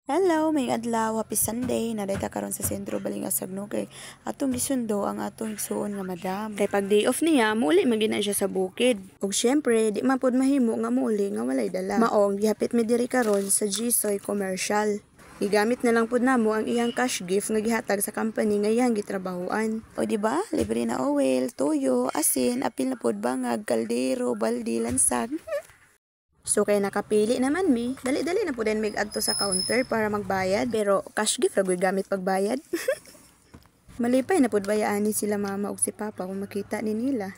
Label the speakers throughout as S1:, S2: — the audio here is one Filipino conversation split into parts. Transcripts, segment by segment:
S1: Hello, may adlaw, happy Sunday. Nadayta karon sa sentro Balingasag no kay atong gisundo ang atong igsuon nga madam. Kay pag day off niya, muli magina siya sa bukid. Ug syempre, di man pud mahimo nga muli nga walay dala. Maong gihapit mi diri karon sa Gisoy Commercial. Gigamit na lang pud namo ang iyang cash gift nga gihatag sa company nga iyang gitrabahuan. O di ba? Libre na oil, tuyo, asin, apil na pud bangag, kaldero, baldi, lansag. So kay nakapili naman mi, dali-dali na po din mig adto sa counter para magbayad, pero cash gift ra gyud gamit pagbayad. Malipay na pud bayaan ni sila mama ug si papa kung makita ni nila.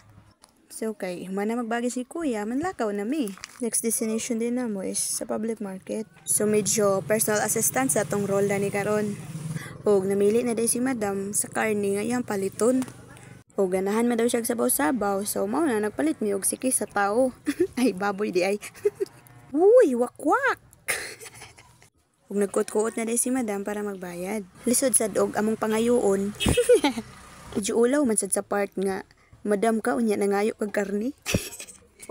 S1: So kay humana magbagi si kuya, manlakaw na mi. Next destination din namo is sa public market. So medyo personal assistant sa atong role na ni karon. Ug namili na day si madam sa karne nga iyang paliton. O ganahan man daw siya sabaw-sabaw, so mao na nagpalit mi og sikis sa tao. Ay baboy di ay. Uy, wakwak. Ug nagkuot-kuot na day si madam para magbayad. Lisod sad og among pangayoon. Medyo ulaw man sad sa part nga madam ka unya nangayo kag karni.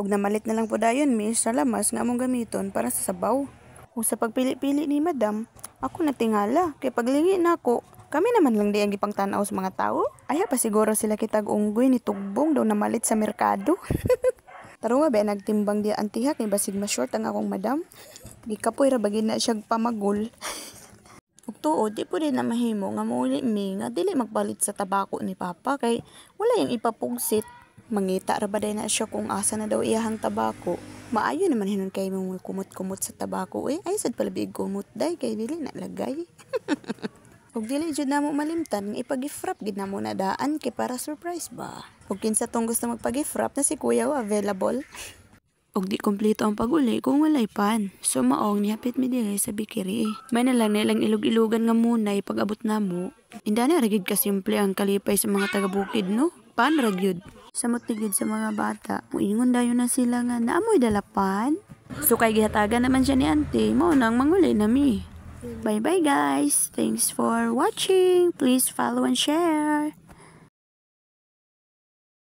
S1: Ug namalit na lang po dayon mi sa lamas nga among gamiton para sa sabaw. Ug sa pagpili-pili ni madam, ako natingala kay paglingi nako. Kami naman lang di ang gipang tanaw sa mga tao. Aya pa siguro sila kitag unggoy ni tugbong daw namalit sa merkado. Taruwa ba nagtimbang di antiha kay basig ma short ang akong madam. Gikapoy ra bagid na siya pamagol. Ug tuod di pud na mahimo nga muli mi nga dili magpalit sa tabako ni papa kay wala yang ipapugsit. Mangita ra ba na siya kung asa na daw iyahang tabako. Maayo naman hinon kay mo kumot-kumot sa tabako ay sad pala big kumot day kay dili na lagay. Ug dili jud namo malimtan ipag-gift-wrap gid namo na daan kay para surprise ba. Ug kinsa tong gusto magpag-gift-wrap na si kuya available. Ug di kompleto ang paguli kung walay pan. So maong nihapit mi diri sa bikiri. May na lang nilang ilog-ilugan nga muna pag-abot namo. Inda na ra gid ka simple ang kalipay sa mga taga-bukid no. Pan ra gyud. Samot tigid sa mga bata. Muingon dayon na sila nga naamoy dalapan. So kay gihatagan naman siya ni auntie, mao nang manguli na mi. Bye bye guys. Thanks for watching. Please follow and share.